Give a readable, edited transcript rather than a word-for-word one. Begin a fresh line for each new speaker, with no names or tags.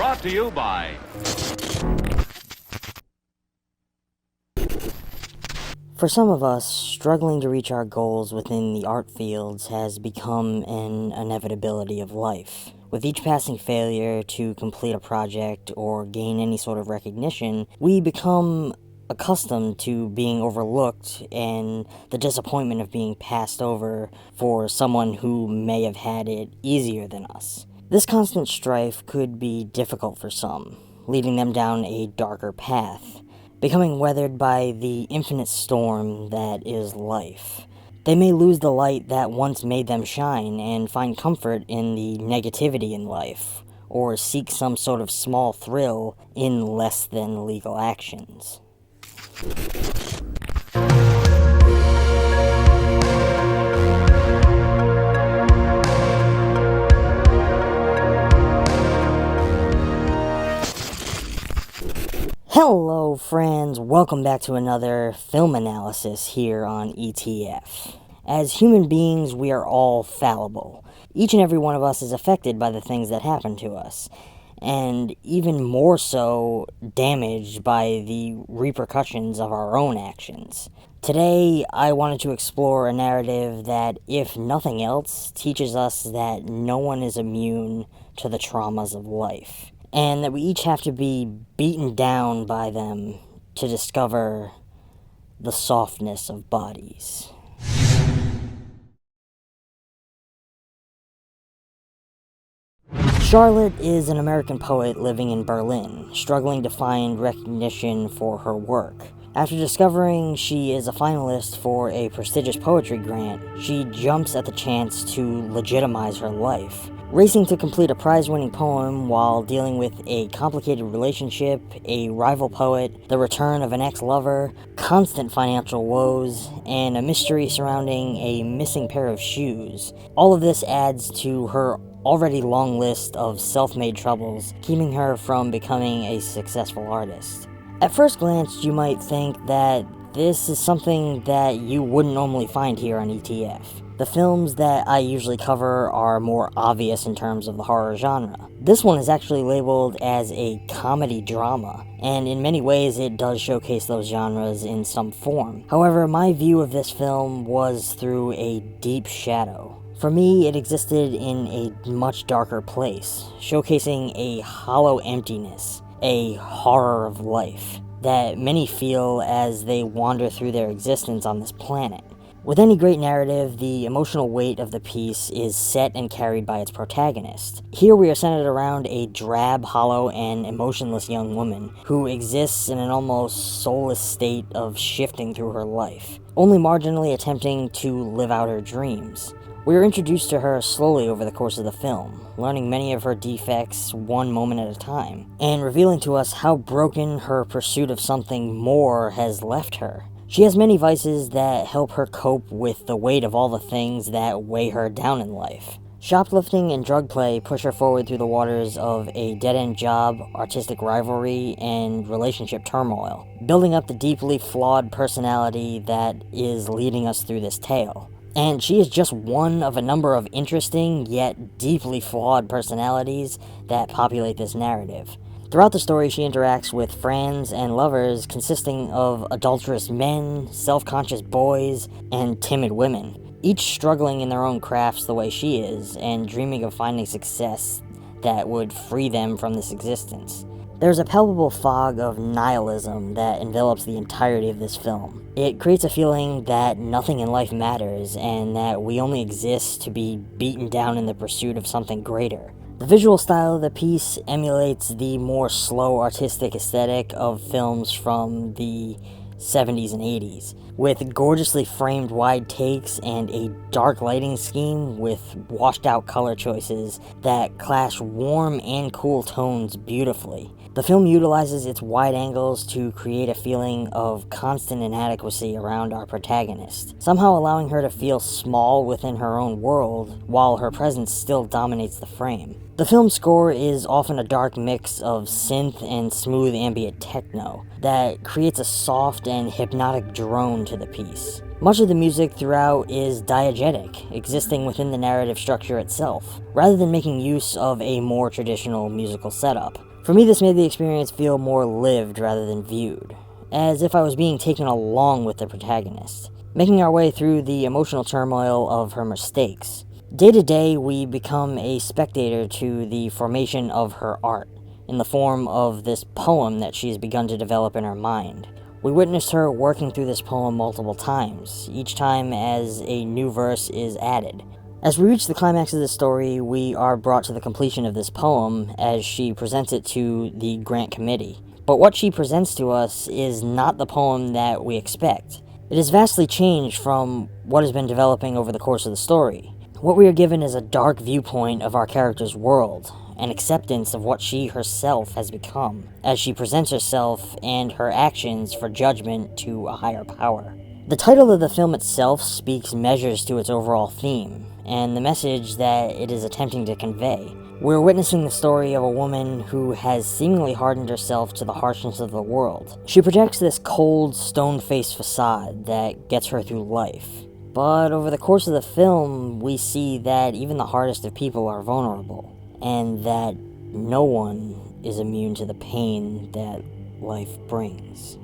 Brought to you by...
For some of us, struggling to reach our goals within the art fields has become an inevitability of life. With each passing failure to complete a project or gain any sort of recognition, we become accustomed to being overlooked and the disappointment of being passed over for someone who may have had it easier than us. This constant strife could be difficult for some, leading them down a darker path, becoming weathered by the infinite storm that is life. They may lose the light that once made them shine and find comfort in the negativity in life, or seek some sort of small thrill in less than legal actions. Hello friends, welcome back to another film analysis here on ETF. As human beings, we are all fallible. Each and every one of us is affected by the things that happen to us, and even more so damaged by the repercussions of our own actions. Today, I wanted to explore a narrative that, if nothing else, teaches us that no one is immune to the traumas of life, and that we each have to be beaten down by them to discover the softness of bodies. Charlotte is an American poet living in Berlin, struggling to find recognition for her work. After discovering she is a finalist for a prestigious poetry grant, she jumps at the chance to legitimize her life. Racing to complete a prize-winning poem while dealing with a complicated relationship, a rival poet, the return of an ex-lover, constant financial woes, and a mystery surrounding a missing pair of shoes. All of this adds to her already long list of self-made troubles, keeping her from becoming a successful artist. At first glance, you might think that this is something that you wouldn't normally find here on ETF. The films that I usually cover are more obvious in terms of the horror genre. This one is actually labeled as a comedy drama, and in many ways it does showcase those genres in some form. However, my view of this film was through a deep shadow. For me, it existed in a much darker place, showcasing a hollow emptiness, a horror of life, that many feel as they wander through their existence on this planet. With any great narrative, the emotional weight of the piece is set and carried by its protagonist. Here we are centered around a drab, hollow, and emotionless young woman who exists in an almost soulless state of shifting through her life, only marginally attempting to live out her dreams. We are introduced to her slowly over the course of the film, learning many of her defects one moment at a time, and revealing to us how broken her pursuit of something more has left her. She has many vices that help her cope with the weight of all the things that weigh her down in life. Shoplifting and drug play push her forward through the waters of a dead-end job, artistic rivalry, and relationship turmoil, building up the deeply flawed personality that is leading us through this tale. And she is just one of a number of interesting, yet deeply flawed personalities that populate this narrative. Throughout the story, she interacts with friends and lovers consisting of adulterous men, self-conscious boys, and timid women, each struggling in their own crafts the way she is, and dreaming of finding success that would free them from this existence. There's a palpable fog of nihilism that envelops the entirety of this film. It creates a feeling that nothing in life matters, and that we only exist to be beaten down in the pursuit of something greater. The visual style of the piece emulates the more slow artistic aesthetic of films from the 70s and 80s, with gorgeously framed wide takes and a dark lighting scheme with washed out color choices that clash warm and cool tones beautifully. The film utilizes its wide angles to create a feeling of constant inadequacy around our protagonist, somehow allowing her to feel small within her own world while her presence still dominates the frame. The film score is often a dark mix of synth and smooth ambient techno that creates a soft and hypnotic drone to the piece. Much of the music throughout is diegetic, existing within the narrative structure itself, rather than making use of a more traditional musical setup. For me, this made the experience feel more lived rather than viewed, as if I was being taken along with the protagonist, making our way through the emotional turmoil of her mistakes. Day to day, we become a spectator to the formation of her art, in the form of this poem that she has begun to develop in her mind. We witnessed her working through this poem multiple times, each time as a new verse is added. As we reach the climax of this story, we are brought to the completion of this poem as she presents it to the grant committee. But what she presents to us is not the poem that we expect. It is vastly changed from what has been developing over the course of the story. What we are given is a dark viewpoint of our character's world, an acceptance of what she herself has become, as she presents herself and her actions for judgment to a higher power. The title of the film itself speaks measures to its overall theme, and the message that it is attempting to convey. We're witnessing the story of a woman who has seemingly hardened herself to the harshness of the world. She projects this cold, stone-faced facade that gets her through life. But over the course of the film, we see that even the hardest of people are vulnerable, and that no one is immune to the pain that life brings.